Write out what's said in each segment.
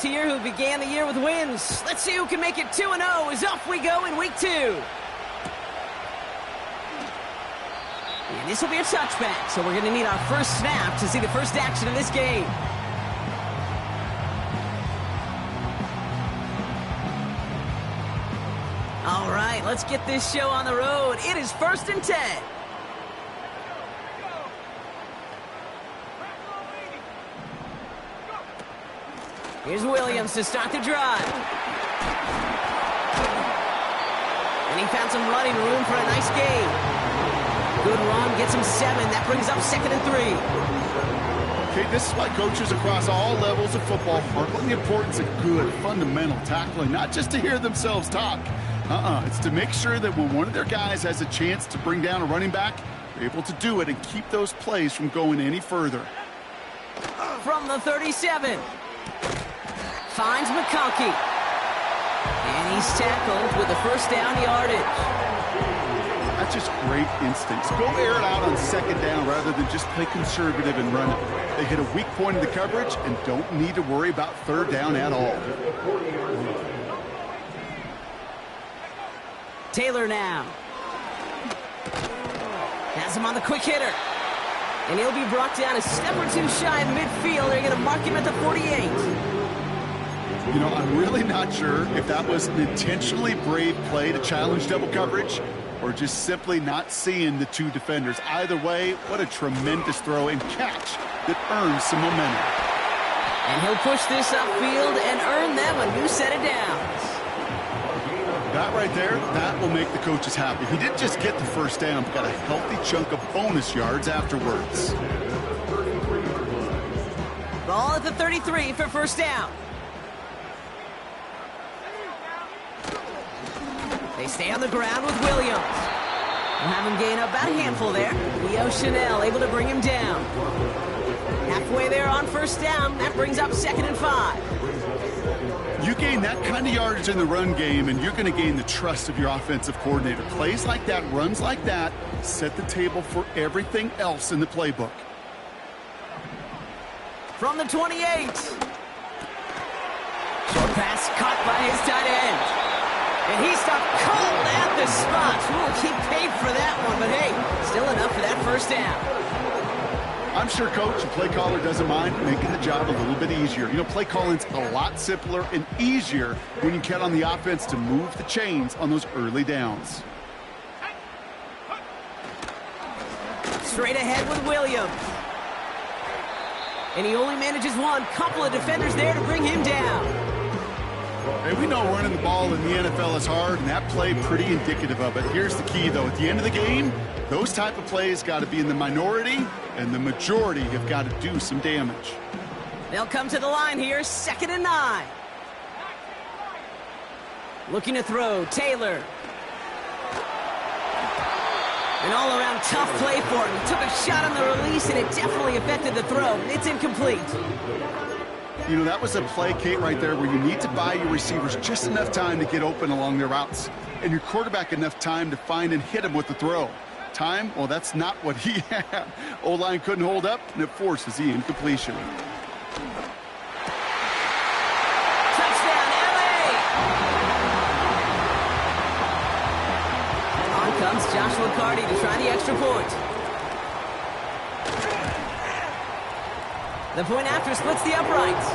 Williams here, who began the year with wins. Let's see who can make it 2-0 as off we go in week 2. And this will be a touchback, so we're going to need our first snap to see the first action of this game. All right, let's get this show on the road. It is 1st and 10. Here's Williams to start the drive. And he found some running room for a nice gain. Good run, gets him 7. That brings up 2nd and 3. Okay, this is why coaches across all levels of football harp on the importance of good, fundamental tackling, not just to hear themselves talk. It's to make sure that when one of their guys has a chance to bring down a running back, they're able to do it and keep those plays from going any further. From the 37. Finds McConkey. And he's tackled with the first down yardage. That's just great instincts. Go air it out on 2nd down rather than just play conservative and run it. They hit a weak point in the coverage and don't need to worry about 3rd down at all. Taylor now. Has him on the quick hitter. And he'll be brought down a step or 2 shy of midfield. They're going to mark him at the 48. You know, I'm really not sure if that was an intentionally brave play to challenge double coverage or just simply not seeing the 2 defenders. Either way, what a tremendous throw and catch that earns some momentum. And he'll push this upfield and earn them a new set of downs. That right there, that will make the coaches happy. He didn't just get the first down, but got a healthy chunk of bonus yards afterwards. Ball at the 33 for first down. They stay on the ground with Williams. We'll have him gain about a handful there. Leo Chanel able to bring him down. Halfway there on first down. That brings up 2nd and 5. You gain that kind of yardage in the run game, and you're going to gain the trust of your offensive coordinator. Plays like that, runs like that, set the table for everything else in the playbook. From the 28. Short pass caught by his tight end. And he stopped cold at the spot. We'll keep paid for that one, but hey, still enough for that first down. I'm sure coach and play caller doesn't mind making the job a little bit easier. You know, play calling's a lot simpler and easier when you count on the offense to move the chains on those early downs. Straight ahead with Williams. And he only manages one. Couple of defenders there to bring him down. Hey, we know running the ball in the NFL is hard, and that play pretty indicative of it. Here's the key, though. At the end of the game, those type of plays got to be in the minority, and the majority have got to do some damage. They'll come to the line here, 2nd and 9. Looking to throw, Taylor. An all-around tough play for him. He took a shot on the release, and it definitely affected the throw. It's incomplete. You know, that was a play, Kate, right there, where you need to buy your receivers just enough time to get open along their routes, and your quarterback enough time to find and hit him with the throw. Time, well, that's not what he had. O-line couldn't hold up, and it forces the incompletion. Touchdown, LA! On comes Joshua Carty to try the extra point. The point after splits the uprights.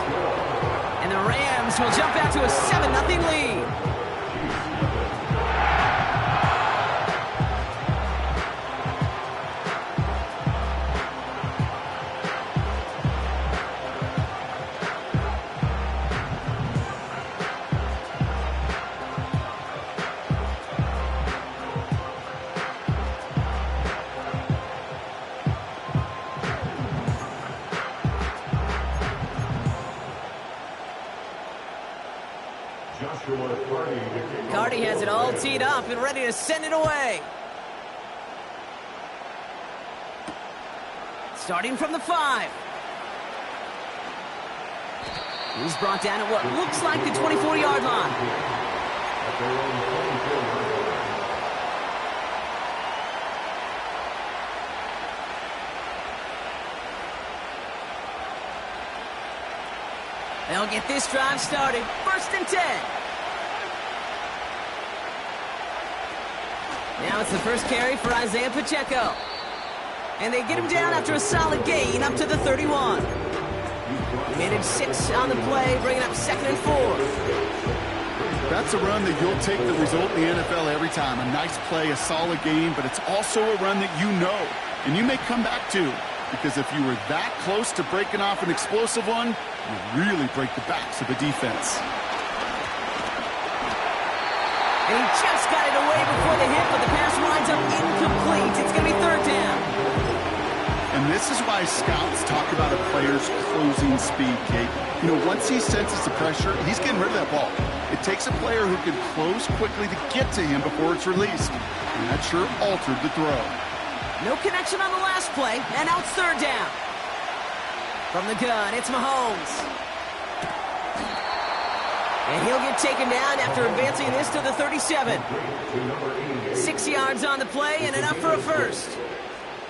And the Rams will jump out to a 7-0 lead. Carty has it all teed up and ready to send it away. Starting from the 5. He's brought down at what looks like the 24-yard line. They'll get this drive started. 1st and 10. Now it's the first carry for Isaiah Pacheco. And they get him down after a solid gain up to the 31. He managed 6 on the play, bringing up 2nd and 4. That's a run that you'll take the result in the NFL every time. A nice play, a solid game, but it's also a run that you know and you may come back to, because if you were that close to breaking off an explosive one, you really break the backs of the defense. And he just got it away before the hit, but the pass winds up incomplete. It's going to be 3rd down. And this is why scouts talk about a player's closing speed, Kate. You know, once he senses the pressure, he's getting rid of that ball. It takes a player who can close quickly to get to him before it's released. And that sure altered the throw. No connection on the last play, and now it's 3rd down. From the gun, it's Mahomes. And he'll get taken down after advancing this to the 37. 6 yards on the play and enough for a first.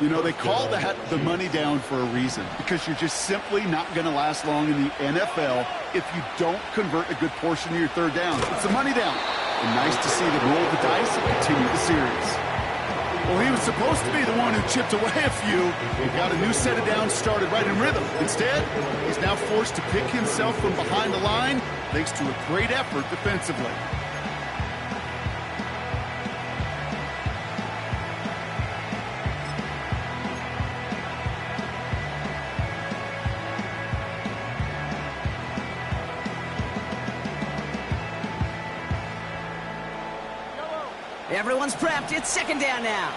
You know, they call that the money down for a reason, because you're just simply not going to last long in the NFL if you don't convert a good portion of your 3rd down. It's the money down. And nice to see them roll the dice and continue the series. Well, he was supposed to be the one who chipped away a few. He got a new set of downs started right in rhythm. Instead, he's now forced to pick himself from behind the line thanks to a great effort defensively. Everyone's prepped. It's 2nd down now.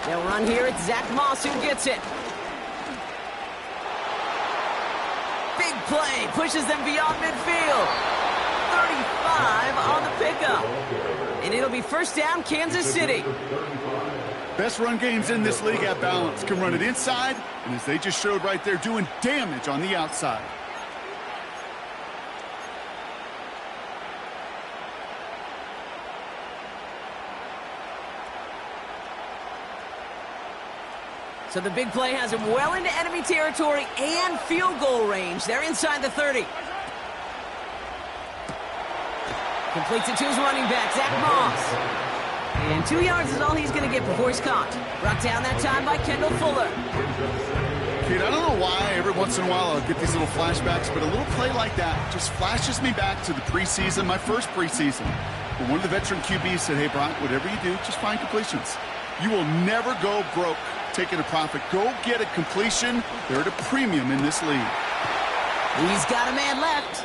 They'll run here. It's Zach Moss who gets it. Big play. Pushes them beyond midfield. 35 on the pickup. And it'll be 1st down, Kansas City. Best run games in this league at balance. Can run it inside, and as they just showed right there, doing damage on the outside. So the big play has him well into enemy territory and field goal range. They're inside the 30. Completes it to his running back, Zach Moss. And 2 yards is all he's going to get before he's caught. Brought down that time by Kendall Fuller. Kid, I don't know why every once in a while I'll get these little flashbacks, but a little play like that just flashes me back to the preseason, my first preseason. But one of the veteran QBs said, hey, Brock, whatever you do, just find completions. You will never go broke taking a profit. Go get a completion. They're at a premium in this league. He's got a man left.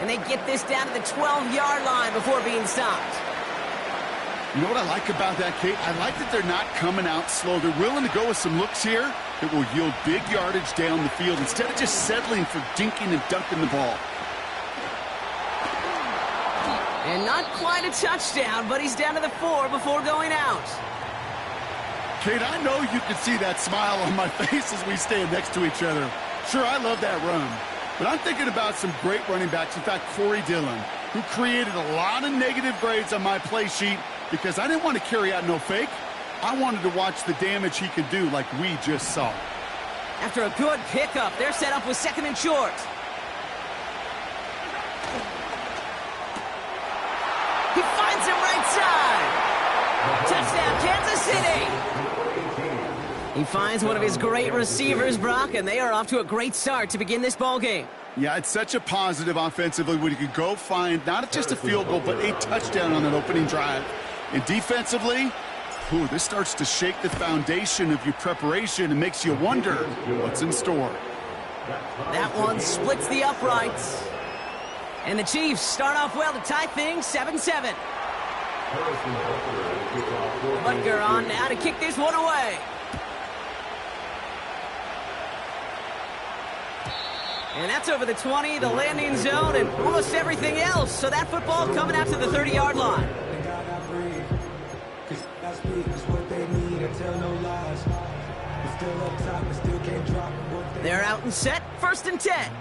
And they get this down to the 12-yard line before being stopped. You know what I like about that, Kate? I like that they're not coming out slow. They're willing to go with some looks here that will yield big yardage down the field instead of just settling for dinking and dunking the ball. And not quite a touchdown, but he's down to the 4 before going out. Kate, I know you can see that smile on my face as we stand next to each other. Sure, I love that run. But I'm thinking about some great running backs. In fact, Corey Dillon, who created a lot of negative grades on my play sheet because I didn't want to carry out no fake. I wanted to watch the damage he could do like we just saw. After a good pickup, they're set up with 2nd and short. He finds him right side. Touchdown, Kansas City. He finds one of his great receivers, Brock, and they are off to a great start to begin this ball game. Yeah, it's such a positive offensively when you can go find not just a field goal, but a touchdown on an opening drive. And defensively, this starts to shake the foundation of your preparation and makes you wonder what's in store. That one splits the uprights. And the Chiefs start off well to tie things 7-7. Butker on now to kick this one away. And that's over the 20, the landing zone, and almost everything else. So that football coming out to the 30-yard line. They're out and set, 1st and 10.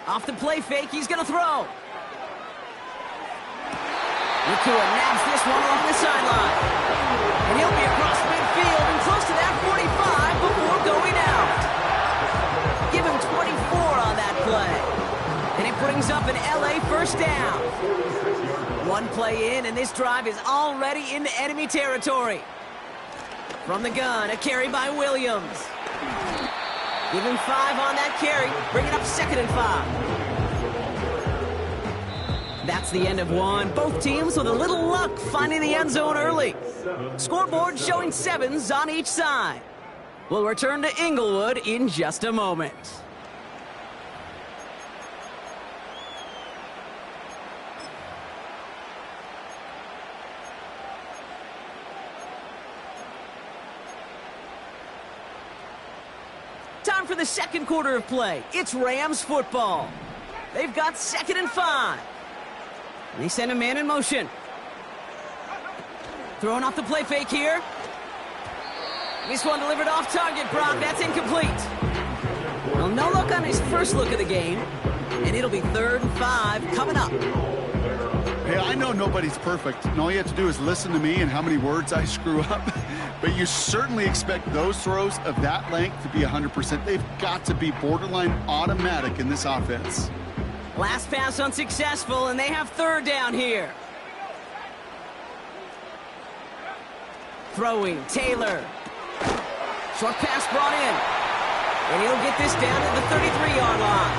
Off the play fake, he's going to throw. Nakua nabs this one along the sideline. And he'll be across midfield and close to that 45 before going out. Give him 24 on that play. And it brings up an LA first down. One play in, and this drive is already into enemy territory. From the gun, a carry by Williams. Give him 5 on that carry. Bring it up 2nd and 5. That's the end of one. Both teams with a little luck finding the end zone early. Scoreboard showing 7s on each side. We'll return to Inglewood in just a moment. Time for the second quarter of play. It's Rams football. They've got 2nd and 5. They send a man in motion. Throwing off the play fake here. This one delivered off target, Brock. That's incomplete. Well, no look on his first look of the game. And it'll be 3rd and 5 coming up. Hey, I know nobody's perfect, and all you have to do is listen to me and how many words I screw up. But you certainly expect those throws of that length to be 100%. They've got to be borderline automatic in this offense. Last pass unsuccessful, and they have 3rd down here. Throwing, Taylor. Short pass brought in. And he'll get this down to the 33-yard line.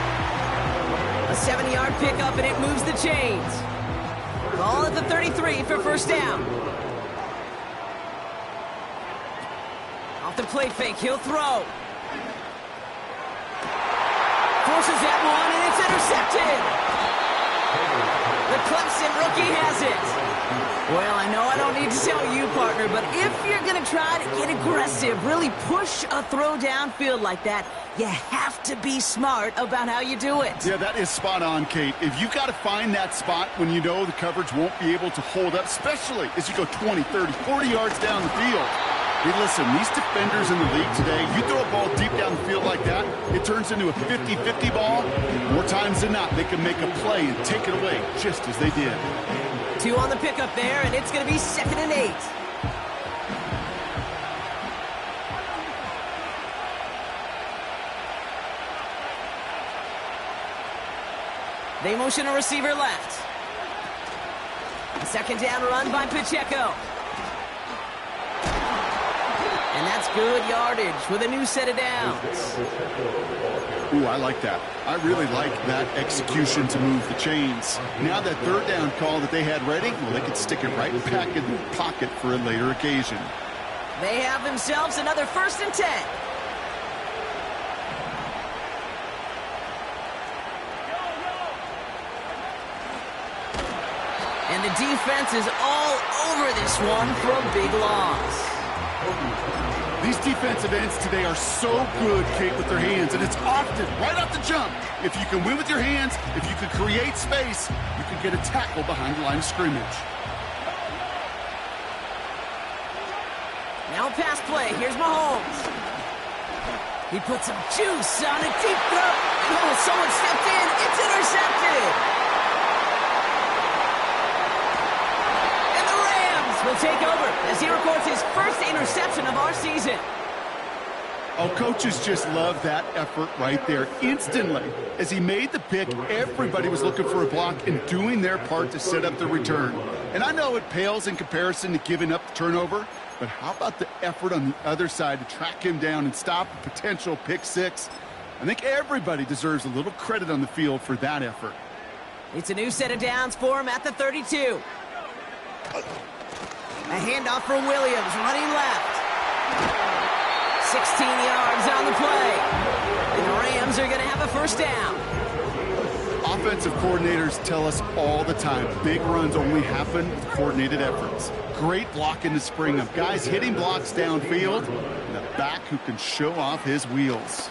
A 70-yard pickup, and it moves the chains. Ball at the 33 for first down. Off the play fake, he'll throw. Forces that one, and it's intercepted. The Clemson rookie has it. Well, I know I don't need to tell you, partner, but if you're going to try to get aggressive, really push a throw downfield like that, you have to be smart about how you do it. Yeah, that is spot on, Kate. If you've got to find that spot when you know the coverage won't be able to hold up, especially as you go 20, 30, 40 yards down the field. Hey, listen, these defenders in the league today, you throw a ball deep down the field like that, it turns into a 50-50 ball. More times than not, they can make a play and take it away, just as they did. 2 on the pickup there, and it's going to be 2nd and 8. They motion a receiver left. A 2nd down run by Pacheco. And that's good yardage with a new set of downs. Ooh, I like that. I really like that execution to move the chains. Now that 3rd down call that they had ready, well, they could stick it right back in the pocket for a later occasion. They have themselves another 1st and 10. And the defense is all over this one for a big loss. These defensive ends today are so good, Kate, with their hands, and it's often right off the jump. If you can win with your hands, if you can create space, you can get a tackle behind the line of scrimmage. Now a pass play. Here's Mahomes. He puts some juice on a deep throw. Oh, someone stepped in. It's intercepted. And the Rams will take over as he records his first interception of our season. Oh, coaches just love that effort right there. Instantly, as he made the pick, everybody was looking for a block and doing their part to set up the return. And I know it pales in comparison to giving up the turnover, but how about the effort on the other side to track him down and stop a potential pick six? I think everybody deserves a little credit on the field for that effort. It's a new set of downs for him at the 32. A handoff for Williams, running left. 16 yards on the play. And the Rams are going to have a first down. Offensive coordinators tell us all the time, big runs only happen with coordinated efforts. Great block in the spring of guys hitting blocks downfield, and a back who can show off his wheels.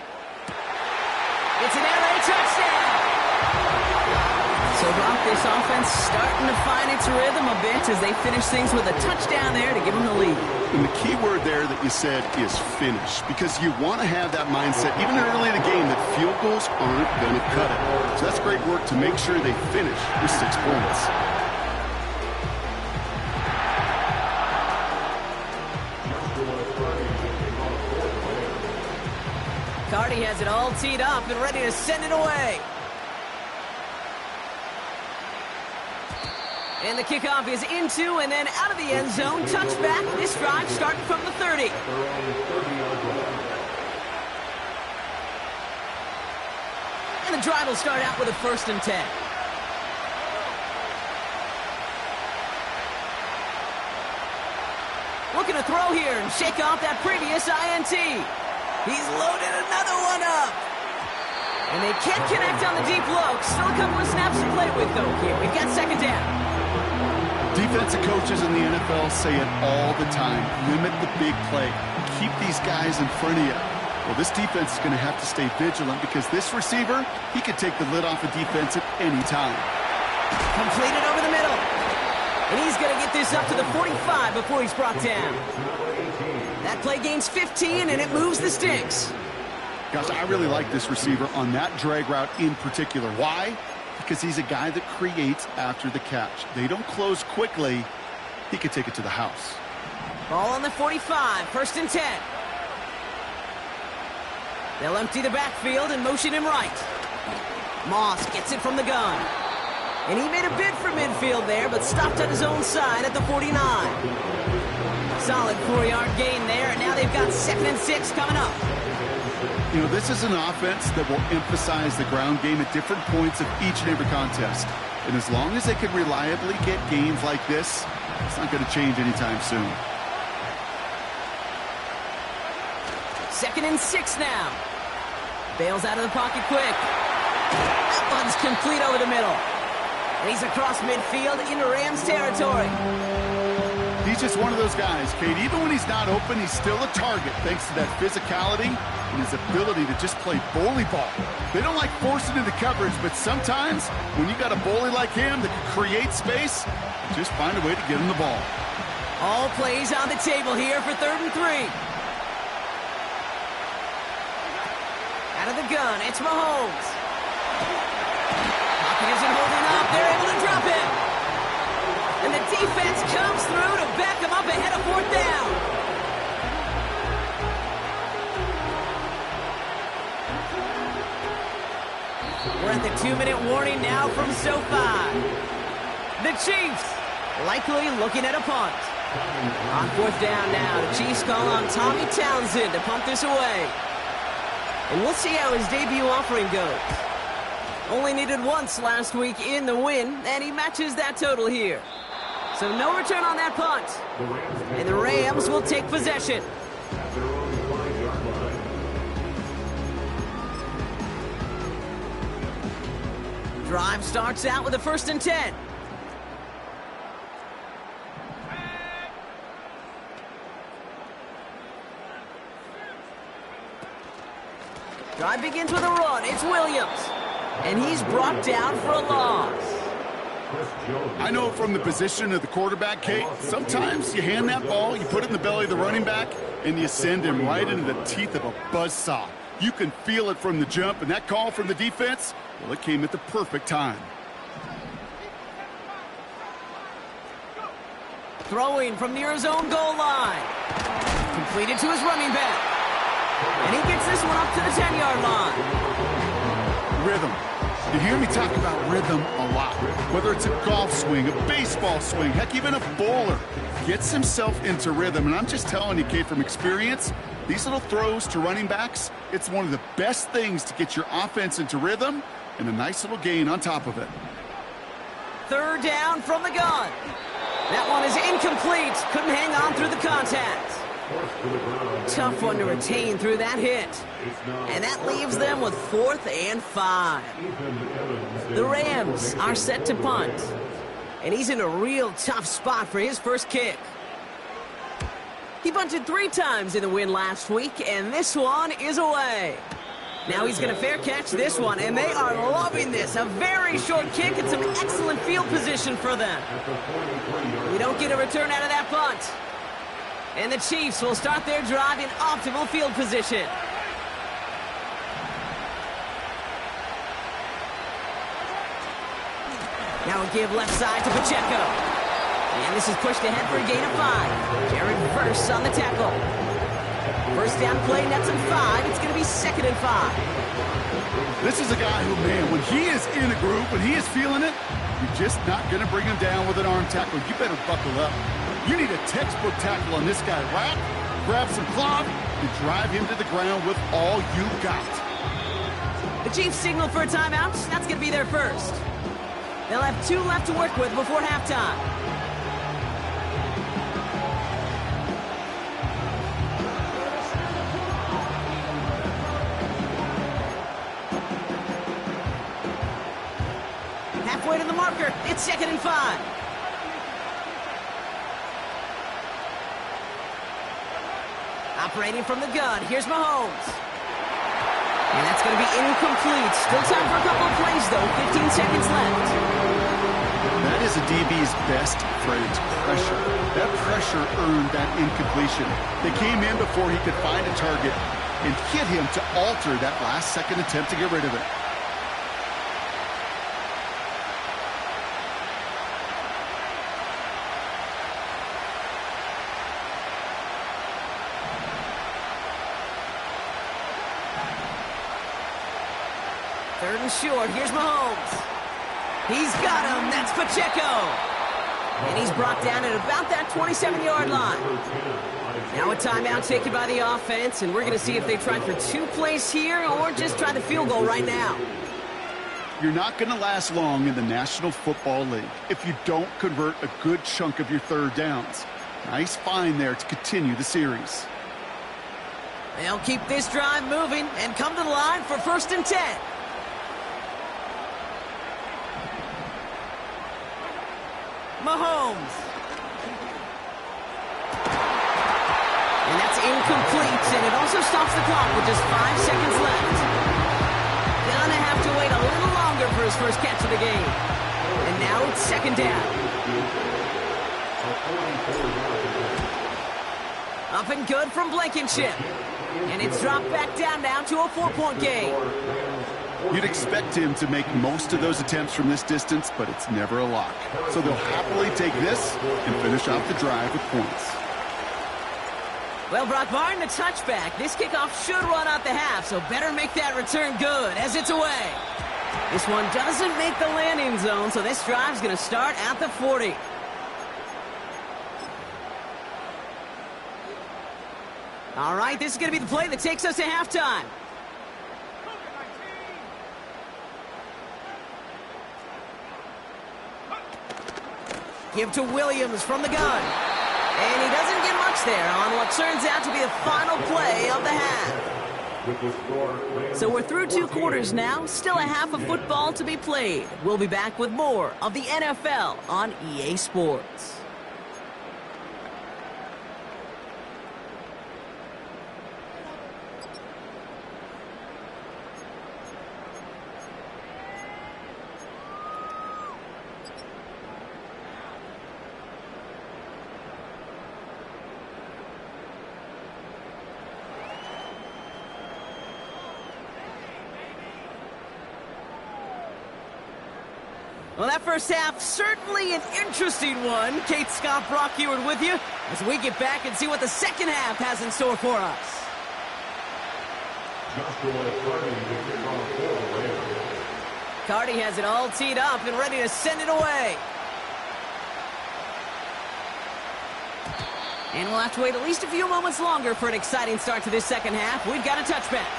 It's an LA touchdown. So, Brock, this offense starting to find its rhythm a bit as they finish things with a touchdown there to give them the lead. And the key word there that you said is finish, because you want to have that mindset, even early in the game, that field goals aren't going to cut it. So that's great work to make sure they finish with 6 points. already has it all teed up and ready to send it away. And the kickoff is into and then out of the end zone. Touchback. This drive starting from the 30. And the drive will start out with a 1st and 10. Looking to throw here and shake off that previous INT. He's loaded another one up. And they can't connect on the deep low. Still a couple of snaps to play with, though, here. We've got 2nd down. Defensive coaches in the NFL say it all the time. Limit the big play. Keep these guys in front of you. Well, this defense is going to have to stay vigilant because this receiver, he could take the lid off a defense at any time. Completed over the middle. And he's going to get this up to the 45 before he's brought down. That play gains 15, and it moves the sticks. Gosh, I really like this receiver on that drag route in particular. Why? Because he's a guy that creates after the catch. They don't close quickly. He could take it to the house. Ball on the 45, 1st and 10. They'll empty the backfield and motion him right. Moss gets it from the gun. And he made a bid for midfield there, but stopped on his own side at the 49. Solid 4-yard gain there, and now they've got 2nd and 6 coming up. You know, this is an offense that will emphasize the ground game at different points of each and every contest. And as long as they can reliably get gains like this, it's not going to change anytime soon. 2nd and 6 now. Bails out of the pocket quick. That one's complete over the middle. And he's across midfield into Rams territory. He's just one of those guys, Kate. Even when he's not open, he's still a target thanks to that physicality and his ability to just play bully ball. They don't like forcing into coverage, but sometimes when you got a bully like him that can create space, just find a way to get him the ball. All plays on the table here for 3rd and 3. Out of the gun, it's Mahomes. Pocket isn't holding up. They're able to drop him. And the defense comes through to back him up ahead of 4th down. We're at the 2-minute warning now from SoFi. The Chiefs likely looking at a punt. On 4th down now, the Chiefs call on Tommy Townsend to punt this away. And we'll see how his debut offering goes. Only needed once last week in the win, and he matches that total here. So no return on that punt. And the Rams will take possession. Drive starts out with a 1st and 10. Drive begins with a run. It's Williams. And he's brought down for a loss. I know from the position of the quarterback, Kate, sometimes you hand that ball, you put it in the belly of the running back, and you send him right into the teeth of a buzzsaw. You can feel it from the jump, and that call from the defense, well, it came at the perfect time. Throwing from near his own goal line. Completed to his running back. And he gets this one up to the 10-yard line. Rhythm. You hear me talk about rhythm a lot. Whether it's a golf swing, a baseball swing, heck, even a bowler gets himself into rhythm. And I'm just telling you, Kate, from experience, these little throws to running backs, it's one of the best things to get your offense into rhythm and a nice little gain on top of it. 3rd down from the gun. That one is incomplete. Couldn't hang on through the contact. Tough one to retain through that hit. And that leaves them with 4th and 5. The Rams are set to punt. And he's in a real tough spot for his first kick. He punted 3 times in the win last week, and this one is away. Now he's going to fair catch this one, and they are loving this. A very short kick and some excellent field position for them. We don't get a return out of that punt. And the Chiefs will start their drive in optimal field position. Now a give left side to Pacheco. And this is pushed ahead for a gain of 5. Jared Verse on the tackle. First down play, nets him 5. It's going to be 2nd and 5. This is a guy who, man, when he is in a group, when he is feeling it, you're just not going to bring him down with an arm tackle. You better buckle up. You need a textbook tackle on this guy. Wrap, grab some cloth, and drive him to the ground with all you got. The Chiefs signal for a timeout. That's going to be their first. They'll have 2 left to work with before halftime. Halfway to the marker. It's 2nd and 5. Operating from the gun. Here's Mahomes. And that's going to be incomplete. Still time for a couple of plays, though. 15 seconds left. That is a DB's best friend, pressure. That pressure earned that incompletion. They came in before he could find a target and hit him to alter that last-second attempt to get rid of it. Third and short. Here's Mahomes. He's got him. That's Pacheco. And he's brought down at about that 27-yard line. Now a timeout taken by the offense, and we're going to see if they try for 2 plays here or just try the field goal right now. You're not going to last long in the National Football League if you don't convert a good chunk of your third downs. Nice find there to continue the series. They'll keep this drive moving and come to the line for 1st and 10. Mahomes. And that's incomplete, and it also stops the clock with just 5 seconds left. Gonna have to wait a little longer for his first catch of the game. And now it's 2nd down. Up and good from Blankenship. And it's dropped back down now to a 4-point game. You'd expect him to make most of those attempts from this distance, but it's never a lock. So they'll happily take this and finish off the drive with points. Well, Brock, barring the touchback, this kickoff should run out the half, so better make that return good as it's away. This one doesn't make the landing zone, so this drive's going to start at the 40. All right, this is going to be the play that takes us to halftime. Give to Williams from the gun. And he doesn't get much there on what turns out to be the final play of the half. So we're through 2 quarters now. Still a half of football to be played. We'll be back with more of the NFL on EA Sports. Well, that first half, certainly an interesting one. Kate, Scott, Brock Ewart with you as we get back and see what the second half has in store for us. Cardi has it all teed up and ready to send it away. And we'll have to wait at least a few moments longer for an exciting start to this second half. We've got a touchback.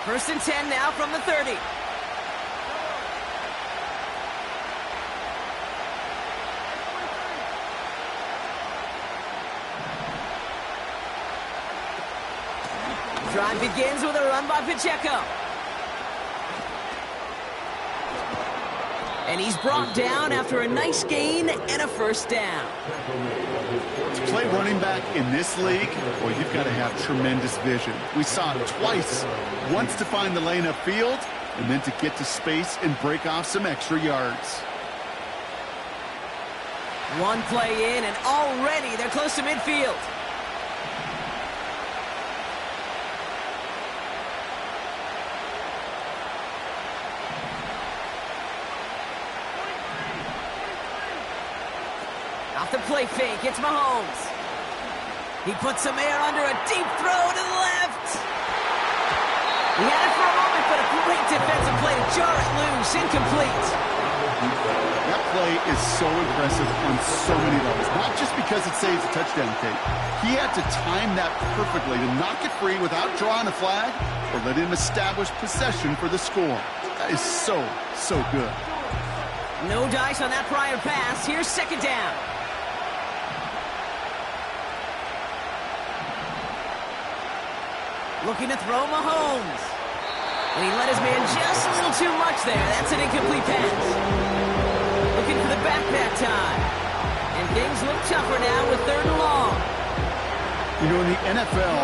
First and 10 now from the 30. Drive begins with a run by Pacheco. And he's brought down after a nice gain and a first down. To play running back in this league, well, you've got to have tremendous vision. We saw it twice. Once to find the lane upfield, and then to get to space and break off some extra yards. One play in, and already they're close to midfield. Off the play fake, it's Mahomes. He puts some air under a deep throw to the left. He had it for a moment, but a great defensive play to jar it loose. Incomplete. That play is so impressive on so many levels. Not just because it saves a touchdown, Kate. He had to time that perfectly to knock it free without drawing a flag or letting him establish possession for the score. That is so good. No dice on that prior pass. Here's second down. Looking to throw Mahomes. And he let his man just a little too much there. That's an incomplete pass. Looking for the back that time. And things look tougher now with 3rd and long. You know, in the NFL,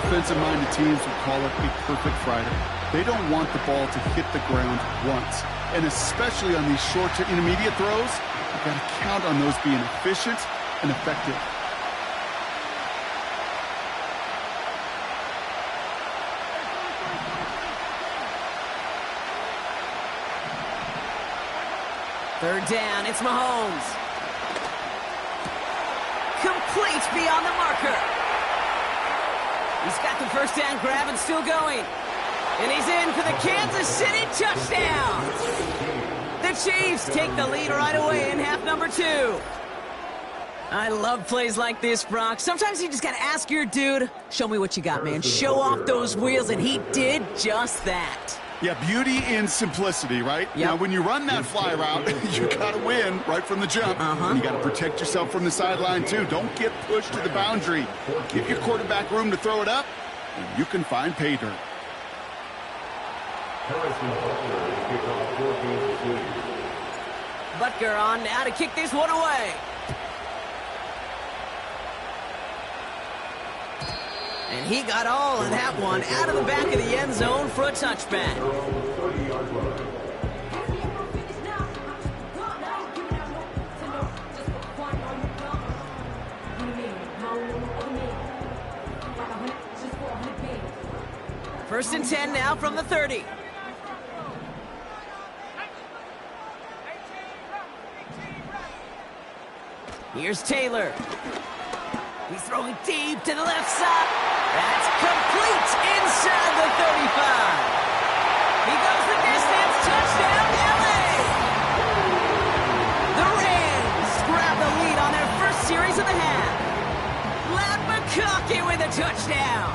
offensive-minded teams would call it a perfect Friday. They don't want the ball to hit the ground once. And especially on these short to intermediate throws, you've got to count on those being efficient and effective. Third down, it's Mahomes. Complete beyond the marker. He's got the first down grab and still going. And he's in for the Kansas City touchdown. The Chiefs take the lead right away in half number 2. I love plays like this, Brock. Sometimes you just got to ask your dude, show me what you got, man. Show off those wheels, and he did just that. Yeah, beauty in simplicity, right? Yep. Now, when you run that fly route, you got to win right from the jump. And you got to protect yourself from the sideline, too. Don't get pushed to the boundary. Give your quarterback room to throw it up, and you can find pay dirt. Butker on now to kick this one away. And he got all of that one out of the back of the end zone for a touchback. First and 10 now from the 30. Here's Taylor. He's throwing deep to the left side. That's complete inside the 35. He goes the distance. Touchdown, LA! The Rams grab the lead on their first series of the half. Loud McConkey with a touchdown.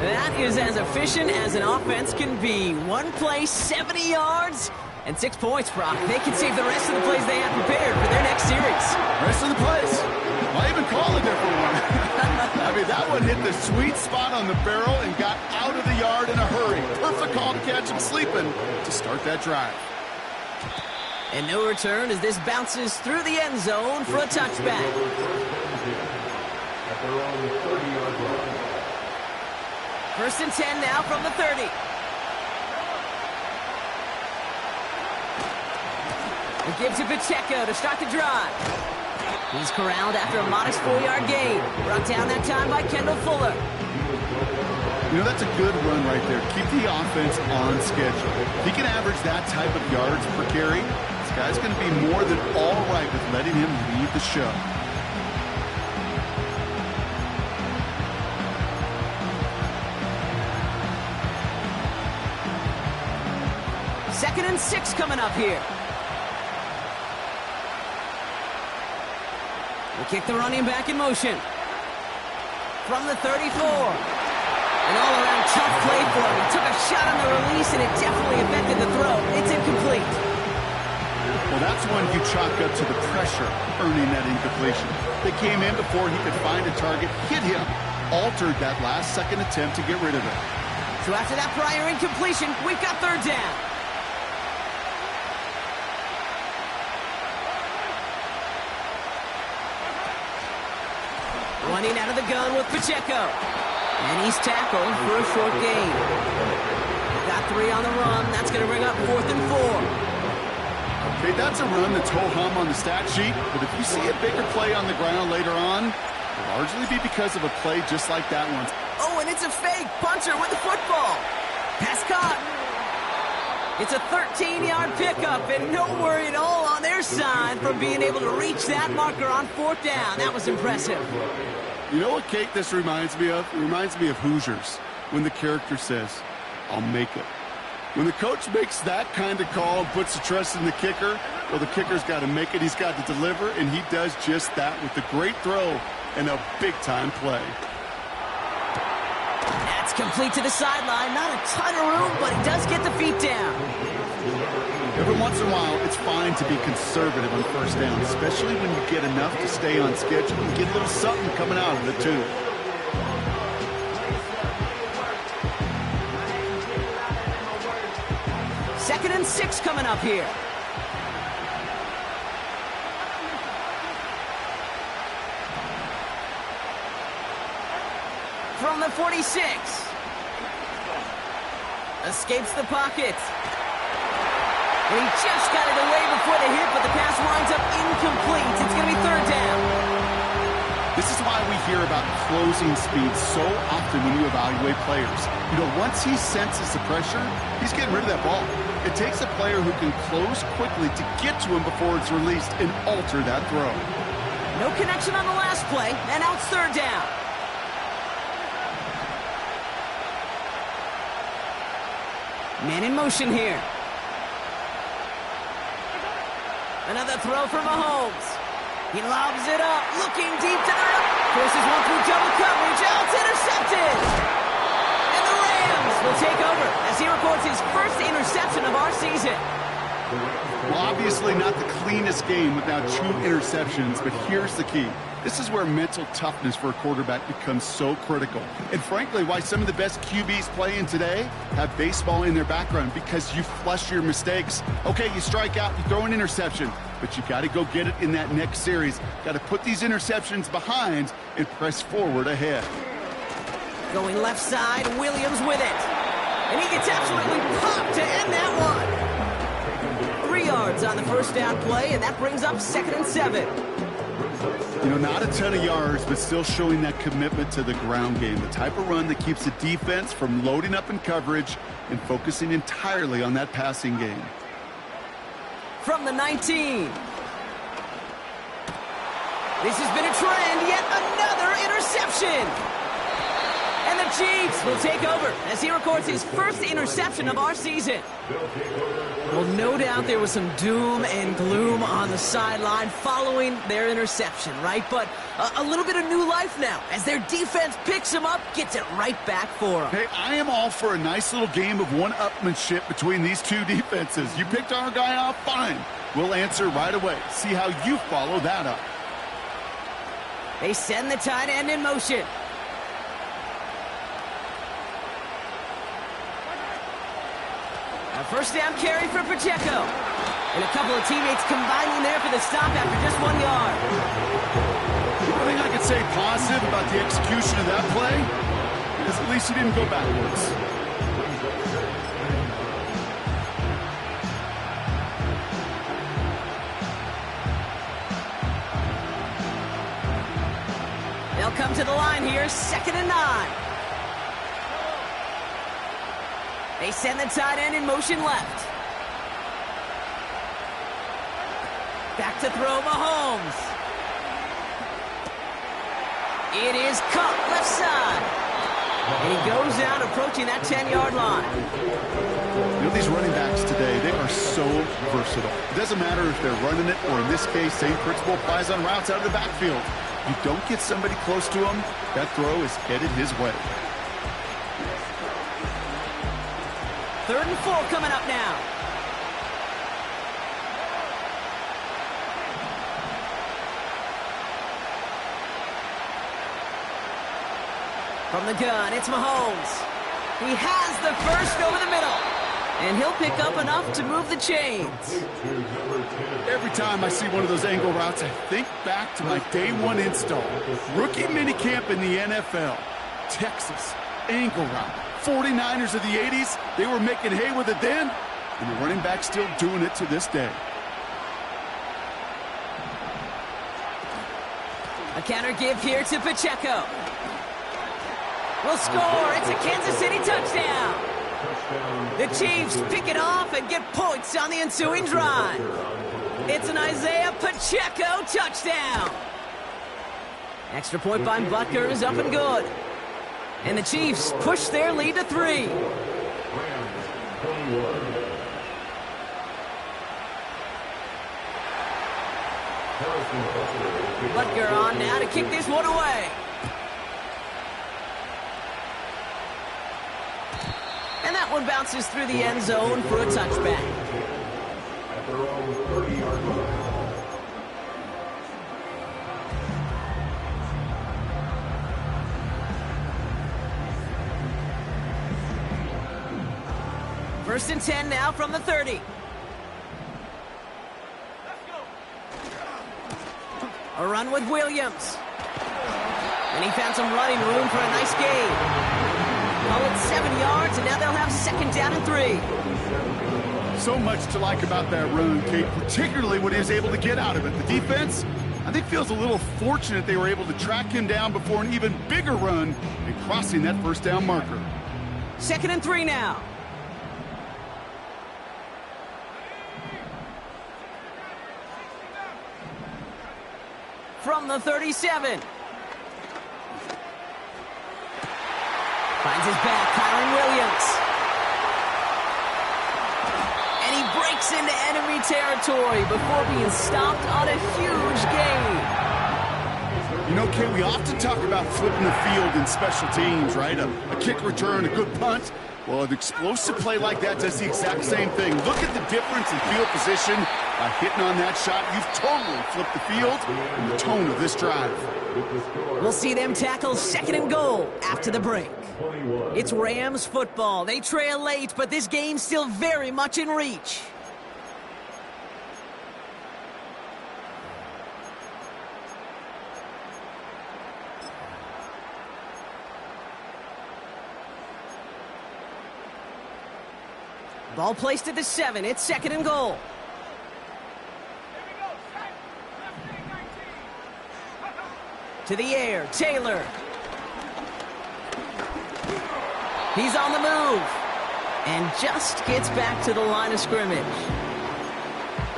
That is as efficient as an offense can be. One play, 70 yards, and 6 points, Brock. They can save the rest of the plays they have prepared for their next series. Rest of the plays. Why even call a different one? I mean, that one hit the sweet spot on the barrel and got out of the yard in a hurry. Perfect call to catch him sleeping to start that drive. And no return as this bounces through the end zone for a touchback. First and 10 now from the 30. It gives to Pacheco to start the drive. He's corralled after a modest 4-yard gain. Brought down that time by Kendall Fuller. You know, that's a good run right there. Keep the offense on schedule. If he can average that type of yards per carry, this guy's going to be more than all right with letting him lead the show. Second and 6 coming up here. We kick the running back in motion. From the 34. An all-around tough play for him. He took a shot on the release, and it definitely affected the throw. It's incomplete. Well, that's when you chalk up to the pressure earning that incompletion. They came in before he could find a target, hit him, altered that last-second attempt to get rid of it. So after that prior incompletion, we've got third down. Running out of the gun with Pacheco. And he's tackled for a short gain. Got 3 on the run. That's going to bring up 4th and 4. Okay, that's a run that's ho-hum on the stat sheet, but if you see a bigger play on the ground later on, it'll largely be because of a play just like that one. Oh, and it's a fake punter with the football. Pass caught. It's a 13-yard pickup, and no worry at all on their sign from being able to reach that marker on 4th down. That was impressive. You know what, Kate, this reminds me of? It reminds me of Hoosiers, when the character says, "I'll make it." When the coach makes that kind of call and puts the trust in the kicker, well, the kicker's got to make it. He's got to deliver, and he does just that with a great throw and a big-time play. That's complete to the sideline. Not a ton of room, but he does get the feet down. Every once in a while, it's fine to be conservative on 1st down, especially when you get enough to stay on schedule and get a little something coming out of it, too. Second and 6 coming up here. From the 46. Escapes the pocket. And he just got it away before the hit, but the pass winds up incomplete. It's going to be 3rd down. This is why we hear about closing speed so often when you evaluate players. You know, once he senses the pressure, he's getting rid of that ball. It takes a player who can close quickly to get to him before it's released and alter that throw. No connection on the last play, and now it's 3rd down. Man in motion here. Another throw for Mahomes. He lobs it up, looking deep to the right. Forces one through double coverage. Oh, it's intercepted. And the Rams will take over as he records his first interception of our season. Well, obviously not the cleanest game with now 2 interceptions, but here's the key. This is where mental toughness for a quarterback becomes so critical. And frankly, why some of the best QBs playing today have baseball in their background, because you flush your mistakes. Okay, you strike out, you throw an interception, but you got to go get it in that next series. Got to put these interceptions behind and press forward ahead. Going left side, Williams with it. And he gets absolutely popped to end that one. 3 yards on the 1st down play, and that brings up 2nd and 7. You know, not a ton of yards, but still showing that commitment to the ground game. The type of run that keeps the defense from loading up in coverage and focusing entirely on that passing game. From the 19. This has been a trend, yet another interception. And the Chiefs will take over as he records his first interception of our season. Well, no doubt there was some doom and gloom on the sideline following their interception, right? But a little bit of new life now as their defense picks him up, gets it right back for him. Hey, I am all for a nice little game of one-upmanship between these 2 defenses. You picked our guy off, fine. We'll answer right away. See how you follow that up. They send the tight end in motion. A 1st down carry for Pacheco. And a couple of teammates combining there for the stop after just 1 yard. The only thing I could say positive about the execution of that play is at least he didn't go backwards. They'll come to the line here, 2nd and 9. They send the tight end in motion left. Back to throw Mahomes. It is caught left side. And he goes out approaching that 10-yard line. You know, these running backs today, they are so versatile. It doesn't matter if they're running it or, in this case, same principle applies on routes out of the backfield. You don't get somebody close to him, that throw is headed his way. 3rd and 4 coming up now. From the gun, it's Mahomes. He has the first over the middle. And he'll pick up enough to move the chains. Every time I see one of those angle routes, I think back to my day 1 install. Rookie minicamp in the NFL. Texas, angle route. 49ers of the 80s, they were making hay with it then, and the running back's still doing it to this day. A counter give here to Pacheco. Will score. It's a Kansas City touchdown. The Chiefs pick it off and get points on the ensuing drive. It's It's an Isaiah Pacheco touchdown. Extra point by Butker is up and good. And the Chiefs push their lead to 3. Butker on now to kick this one away. And that one bounces through the end zone for a touchback. First and 10 now from the 30. A run with Williams. And he found some running room for a nice gain. Call it 7 yards, and now they'll have second down and 3. So much to like about that run, Kate, particularly what he was able to get out of it. The defense, I think, feels a little fortunate they were able to track him down before an even bigger run and crossing that first down marker. Second and 3 now. From the 37. Finds his back, Kyron Williams. And he breaks into enemy territory before being stopped on a huge gain. You know, Kate, we often talk about flipping the field in special teams, right? A kick return, a good punt. Well, an explosive play like that does the exact same thing. Look at the difference in field position. By hitting on that shot, you've totally flipped the field and the tone of this drive. We'll see them tackle second and goal after the break. It's Rams football. They trail late, but this game's still very much in reach. Ball placed at the 7. It's second and goal. To the air, Taylor. He's on the move. And just gets back to the line of scrimmage.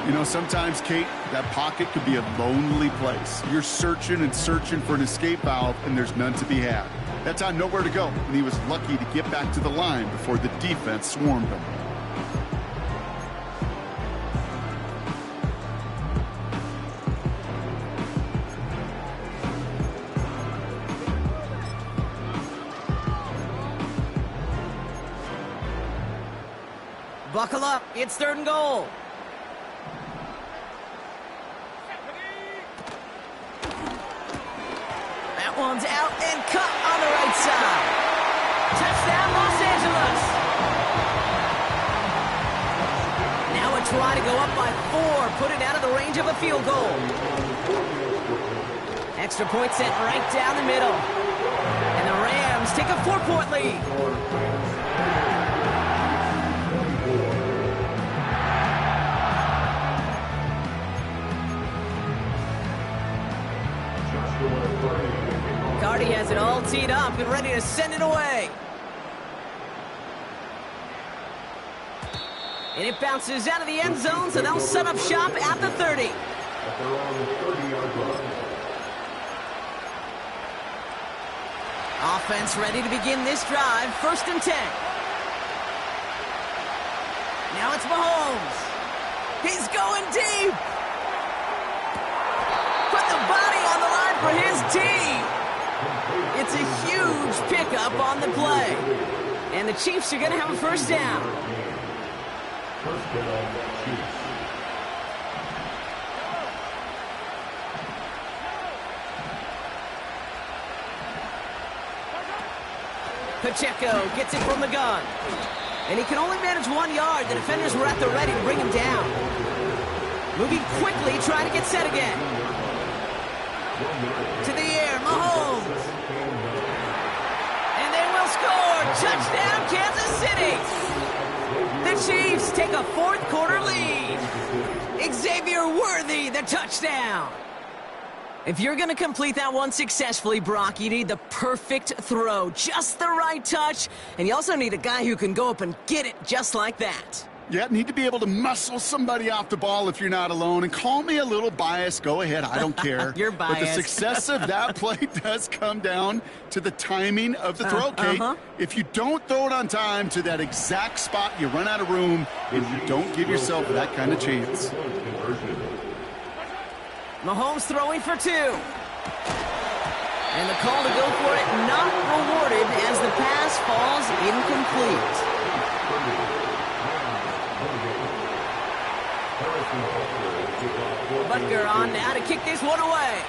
You know, sometimes, Kate, that pocket could be a lonely place. You're searching and searching for an escape valve, and there's none to be had. That time, nowhere to go, and he was lucky to get back to the line before the defense swarmed him. Buckle up, it's third and goal. That one's out and cut on the right side. Touchdown, Los Angeles. Now a try to go up by 4, put it out of the range of a field goal. Extra point set right down the middle. And the Rams take a 4-point lead. Cardi has it all teed up and ready to send it away. And it bounces out of the end zone, so they'll set up shop at the 30. Offense ready to begin this drive. First and 10. Now it's Mahomes. He's going deep. Put the body on the line for his team. It's a huge pickup on the play. And the Chiefs are going to have a first down. Pacheco gets it from the gun. And he can only manage 1 yard. The defenders were at the ready to bring him down. Moving quickly, trying to get set again. To the air, Mahomes. And they will score. Touchdown, Kansas City. The Chiefs take a fourth quarter lead. Xavier Worthy, the touchdown. If you're going to complete that one successfully, Brock, you need the perfect throw, just the right touch, and you also need a guy who can go up and get it just like that. Yeah, need to be able to muscle somebody off the ball if you're not alone. And call me a little biased. Go ahead. I don't care. You're biased. But the success of that play does come down to the timing of the throw, Kate. If you don't throw it on time to that exact spot, you run out of room, and you don't give yourself that kind of chance. Mahomes throwing for 2. And the call to go for it not rewarded as the pass falls incomplete. Butker on now to kick this one away.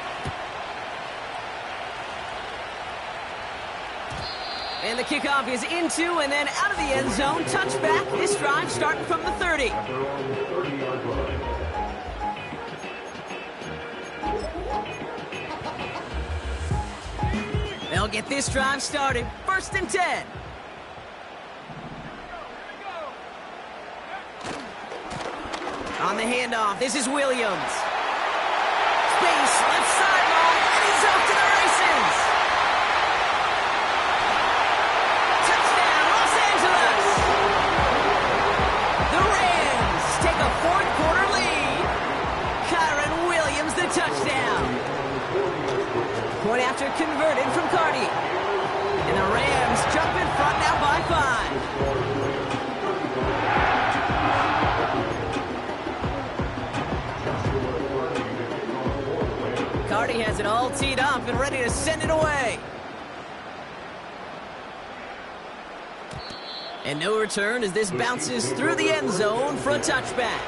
And the kickoff is into and then out of the end zone. Touchback. This drive starting from the 30. They'll get this drive started. 1st and 10. On the handoff, this is Williams. Space, left sideline, and he's off to the races. Touchdown, Los Angeles. The Rams take a 4th-quarter lead. Kyron Williams, the touchdown. Point after converted from Cardi. And the Rams jump in front now by 5. Cardi has it all teed up and ready to send it away. And no return as this bounces through the end zone for a touchback.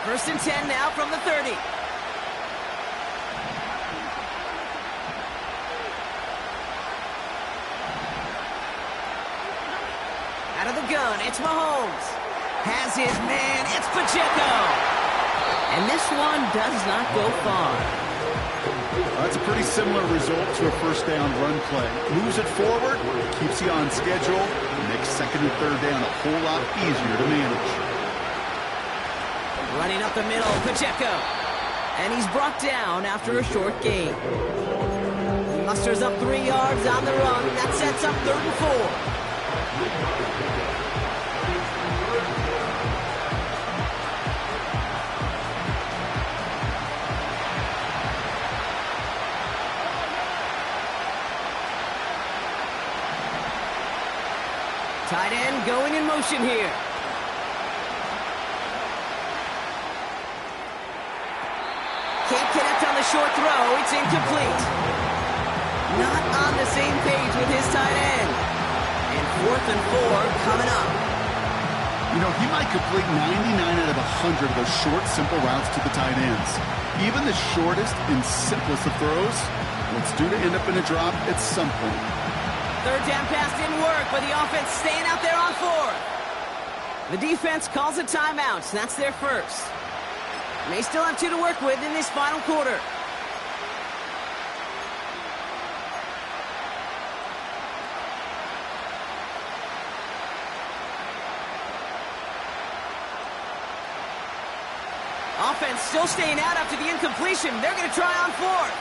First and 10 now from the 30. Out of the gun, it's Mahomes. Has his man, it's Pacheco. And this one does not go far. That's a pretty similar result to a first down run play. Moves it forward, keeps you on schedule, makes 2nd and 3rd down a whole lot easier to manage. Running up the middle, Pacheco. And he's brought down after a short gain. He musters up 3 yards on the run. That sets up 3rd and 4. Tight end going in motion here. Can't connect on the short throw. It's incomplete. Not on the same page with his tight end. And 4th and 4 coming up. You know, he might complete 99 out of 100 of those short, simple routes to the tight ends. Even the shortest and simplest of throws, what's due to end up in a drop at some point. 3rd down pass didn't work, but the offense staying out there on 4th. The defense calls a timeout. That's their first. They still have 2 to work with in this final quarter. Offense still staying out after the incompletion. They're going to try on 4th.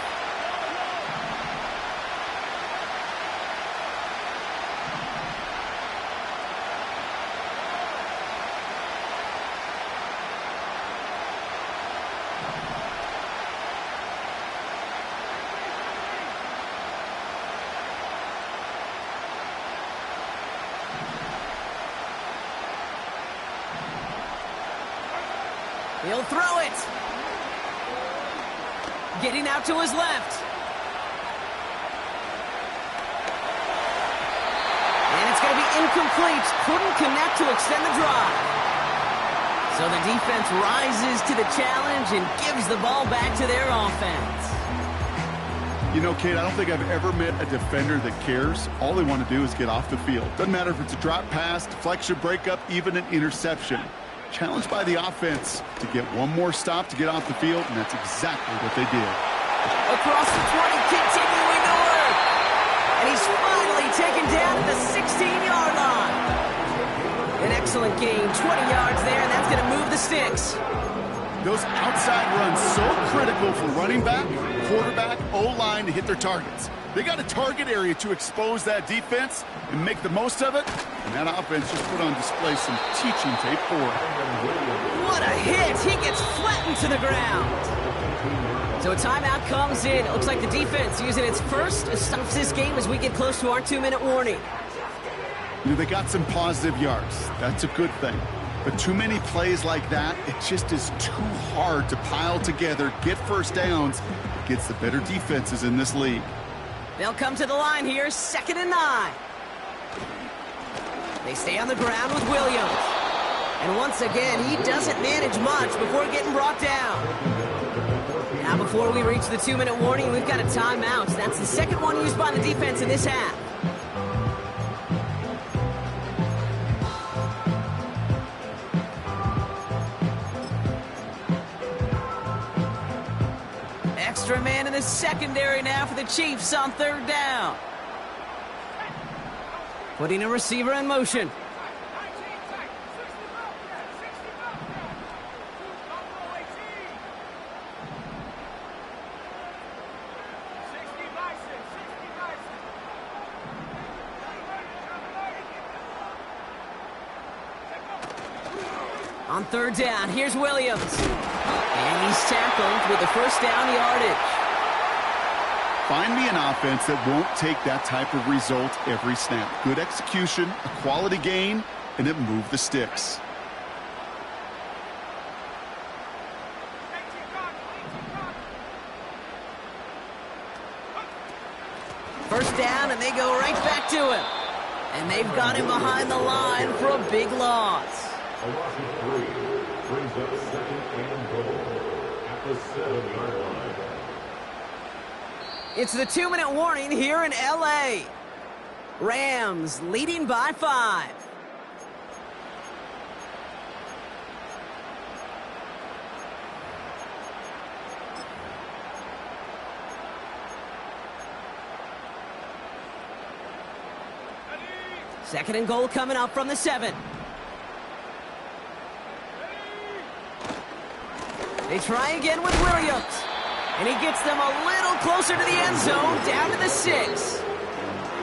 He'll throw it. Getting out to his left. And it's going to be incomplete. Couldn't connect to extend the drive. So the defense rises to the challenge and gives the ball back to their offense. You know, Kate, I don't think I've ever met a defender that cares. All they want to do is get off the field. Doesn't matter if it's a drop pass, deflection, breakup, even an interception. Challenged by the offense to get one more stop to get off the field, and that's exactly what they did. Across the 20, continuing to work. And he's finally taken down at the 16-yard line. An excellent gain, 20 yards there, and that's going to move the sticks. Those outside runs so critical for running back, quarterback, O-line to hit their targets. They got a target area to expose that defense and make the most of it. And that offense just put on display some teaching tape for it. What a hit! He gets flattened to the ground. So a timeout comes in. It looks like the defense using its first stops this game as we get close to our 2-minute warning. You know, they got some positive yards. That's a good thing. But too many plays like that, it just is too hard to pile together, get first downs against the better defenses in this league. They'll come to the line here, 2nd and 9. They stay on the ground with Williams. And once again, he doesn't manage much before getting brought down. Now before we reach the 2-minute warning, we've got a timeout. That's the second one used by the defense in this half. Extra man in the secondary now for the Chiefs on 3rd down. Putting a receiver in motion. On 3rd down, here's Williams. And he's tackled with the first down yardage. Find me an offense that won't take that type of result every snap. Good execution, a quality gain, and it moved the sticks. First down, and they go right back to him. And they've got him behind the line for a big loss. A loss of 3 brings up 2nd and goal at the 7-yard line. It's the 2-minute warning here in LA. Rams leading by 5. Second and goal coming up from the 7. They try again with Williams. And he gets them a little closer to the end zone, down to the 6.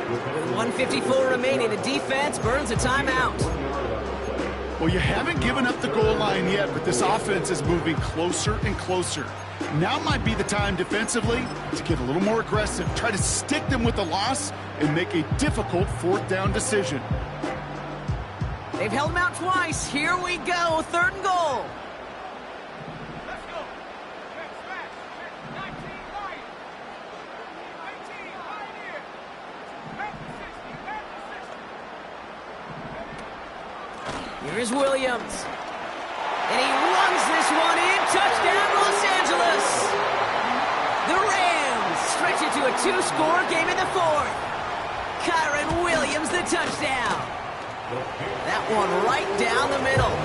With 1:54 remaining, the defense burns a timeout. Well, you haven't given up the goal line yet, but this offense is moving closer and closer. Now might be the time defensively to get a little more aggressive, try to stick them with the loss, and make a difficult 4th down decision. They've held him out twice. Here we go, 3rd and goal. Here's Williams. And he runs this one in. Touchdown, Los Angeles. The Rams stretch it to a 2-score game in the 4th. Kyron Williams, the touchdown. That one right down the middle.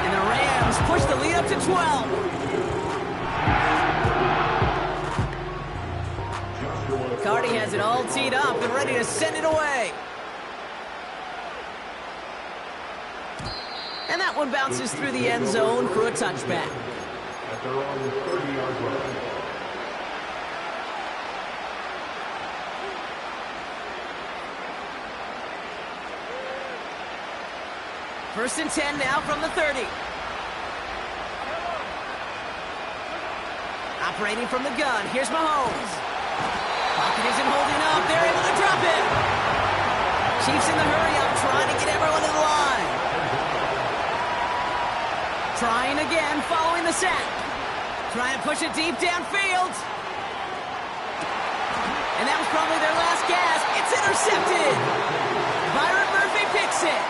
And the Rams push the lead up to 12. Cardi has it all teed up and ready to send it away. And that one bounces through the end zone for a touchback. At their own 30-yard line. First and 10 now from the 30. Operating from the gun, here's Mahomes. Pocket isn't holding up, they're able to drop it. Chiefs in the hurry up, trying to get everyone to the line. Trying again, following the sack. Trying to push it deep downfield. And that was probably their last gasp. It's intercepted. Byron Murphy picks it.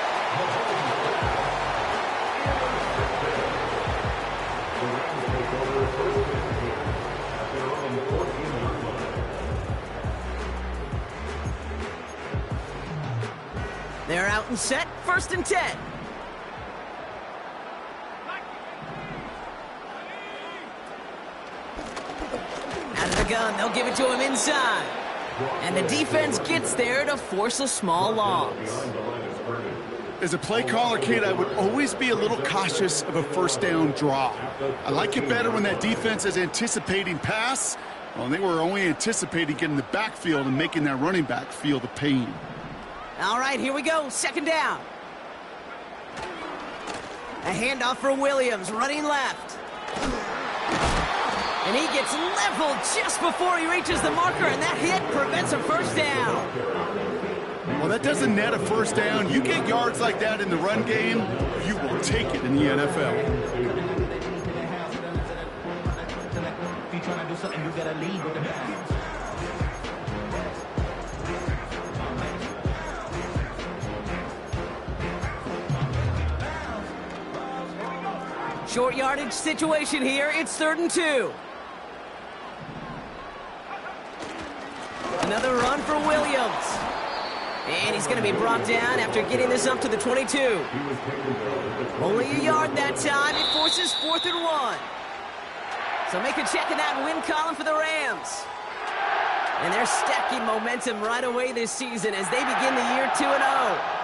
They're out and set, 1st and 10. Out of the gun, they'll give it to him inside. And the defense gets there to force a small loss. As a play caller, Kate, I would always be a little cautious of a first down draw. I like it better when that defense is anticipating pass. Well, they were only anticipating getting the backfield and making that running back feel the pain. All right, here we go. Second down. A handoff for Williams, running left. And he gets leveled just before he reaches the marker, and that hit prevents a first down. Well, that doesn't net a first down. You get yards like that in the run game, you will take it in the NFL. Short yardage situation here. It's 3rd and 2. Another run for Williams. And he's going to be brought down after getting this up to the 22. Only a yard that time. It forces 4th and 1. So make a check in that win column for the Rams. And they're stacking momentum right away this season as they begin the year 2-0.